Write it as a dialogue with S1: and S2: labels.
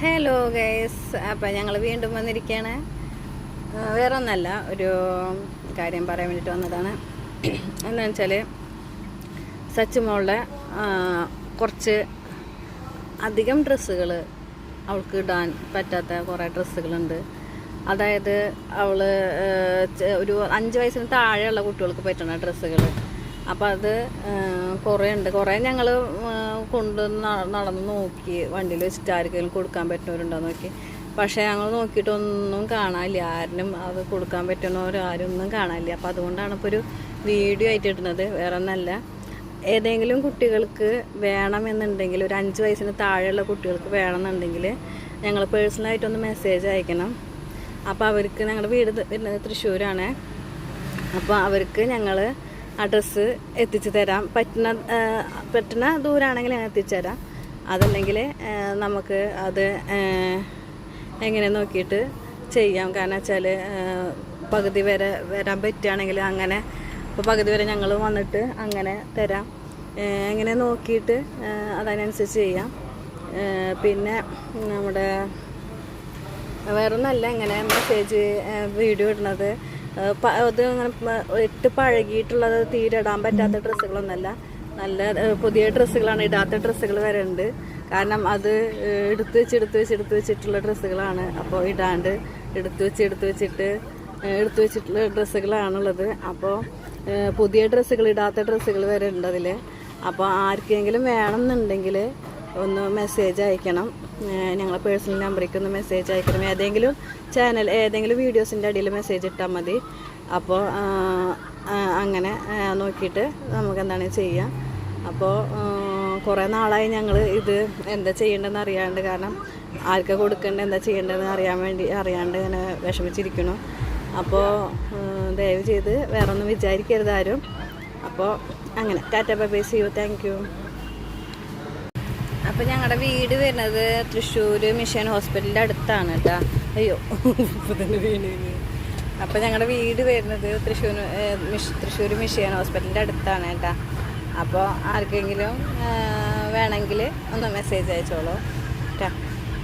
S1: Hello guys, അപ്പം ഞങ്ങൾ വീണ്ടും വന്നിരിക്കുകയാണ്. വേറെ ഒന്നല്ല, ഒരു കാര്യം പറയാൻ വേണ്ടിയിട്ട് വന്നതാണ്. എന്താണെന്ന് വെച്ചാൽ സച്ചുമോളുടെ കുറച്ച് അധികം ഡ്രസ്സുകൾ, അവൾക്ക് ഇടാൻ പറ്റാത്ത കുറേ ഡ്രസ്സുകളുണ്ട്. അതായത് അവൾ ഒരു 5 വയസ്സിന് താഴെയുള്ള കുട്ടികൾക്ക് പറ്റുന്ന ഡ്രസ്സുകൾ. അപ്പോൾ അത് കുറേ ഞങ്ങൾ കൊണ്ട് നടന്ന് നോക്കി, വണ്ടിയിൽ വെച്ചിട്ട് ആർക്കെങ്കിലും കൊടുക്കാൻ പറ്റുന്നവരുണ്ടോ നോക്കി. പക്ഷേ ഞങ്ങൾ നോക്കിയിട്ടൊന്നും കാണാനില്ല, ആരും അത് കൊടുക്കാൻ പറ്റുന്നവരാരും ഒന്നും കാണാനില്ല. അപ്പോൾ അതുകൊണ്ടാണ് ഇപ്പോൾ ഒരു വീഡിയോ ആയിട്ട് ഇടുന്നത്. വേറെ ഒന്നല്ല, ഏതെങ്കിലും കുട്ടികൾക്ക് വേണമെന്നുണ്ടെങ്കിൽ, ഒരു 5 വയസ്സിന് താഴെയുള്ള കുട്ടികൾക്ക് വേണമെന്നുണ്ടെങ്കിൽ ഞങ്ങൾ പേഴ്സണലായിട്ടൊന്ന് മെസ്സേജ് അയക്കണം. അപ്പോൾ അവർക്ക്, ഞങ്ങളുടെ വീട് വരുന്നത് തൃശ്ശൂരാണ്. അപ്പോൾ അവർക്ക് ഞങ്ങൾ അഡ്രസ്സ് എത്തിച്ചു തരാം. പറ്റുന്ന ദൂരമാണെങ്കിൽ ഞാൻ എത്തിച്ചു തരാം. അതല്ലെങ്കിൽ നമുക്ക് അത് എങ്ങനെ നോക്കിയിട്ട് ചെയ്യാം. കാരണം വെച്ചാൽ പകുതി വരെ വരാൻ പറ്റുകയാണെങ്കിൽ അങ്ങനെ, ഇപ്പോൾ പകുതി വരെ ഞങ്ങൾ വന്നിട്ട് അങ്ങനെ തരാം. എങ്ങനെ നോക്കിയിട്ട് അതിനനുസരിച്ച് ചെയ്യാം. പിന്നെ നമ്മുടെ വേറൊന്നല്ല, ഇങ്ങനെ മെസ്സേജ് വീഡിയോ ഇടുന്നത് അത് അങ്ങനെ ഇട്ട് പഴകിയിട്ടുള്ളത്, തീരെ ഇടാൻ പറ്റാത്ത ഡ്രസ്സുകളൊന്നുമല്ല. നല്ല പുതിയ ഡ്രസ്സുകളാണ്, ഇടാത്ത ഡ്രസ്സുകൾ വരെ ഉണ്ട്. കാരണം അത് എടുത്തു വെച്ചിട്ടുള്ള ഡ്രസ്സുകളാണ്. അപ്പോൾ ഇടാണ്ട് എടുത്തു വെച്ചിട്ടുള്ള ഡ്രസ്സുകളാണുള്ളത്. അപ്പോൾ പുതിയ ഡ്രസ്സുകൾ, ഇടാത്ത ഡ്രസ്സുകൾ വരെ ഉണ്ട് അതിൽ. അപ്പോൾ ആർക്കെങ്കിലും വേണമെന്നുണ്ടെങ്കിൽ ഒന്ന് മെസ്സേജ് അയക്കണം. ഞങ്ങളെ പേഴ്സണൽ നമ്പറിലേക്ക് ഒന്ന് മെസ്സേജ് അയക്കണം. ഏതെങ്കിലും ചാനൽ, ഏതെങ്കിലും വീഡിയോസിൻ്റെ അടിയിൽ മെസ്സേജ് ഇട്ടാൽ മതി. അപ്പോൾ അങ്ങനെ നോക്കിയിട്ട് നമുക്ക് എന്താണ് ചെയ്യാം. അപ്പോൾ കുറേ നാളായി ഞങ്ങൾ ഇത് എന്താ ചെയ്യേണ്ടതെന്ന് അറിയാണ്ട്, കാരണം ആർക്കാ കൊടുക്കേണ്ടത്, എന്താ ചെയ്യേണ്ടതെന്ന് അറിയാണ്ട് ഇങ്ങനെ വിഷമിച്ചിരിക്കണം. അപ്പോൾ ദയവ് ചെയ്ത് വേറെ ഒന്നും വിചാരിക്കരുത് ആരും. അപ്പോൾ അങ്ങനെ tata bye bye, see you, thank you. അപ്പോൾ ഞങ്ങളുടെ വീട് വരുന്നത് തൃശ്ശൂർ മിഷൻ ഹോസ്പിറ്റലിൻ്റെ അടുത്താണ് കേട്ടോ. അയ്യോ, ഇപ്പോൾ തന്നെ വീട്. അപ്പോൾ ഞങ്ങളുടെ വീട് വരുന്നത് തൃശ്ശൂർ മിഷൻ ഹോസ്പിറ്റലിൻ്റെ അടുത്താണ് കേട്ടോ. അപ്പോൾ ആർക്കെങ്കിലും വേണമെങ്കിൽ ഒന്ന് മെസ്സേജ് അയച്ചോളൂ കേട്ടോ.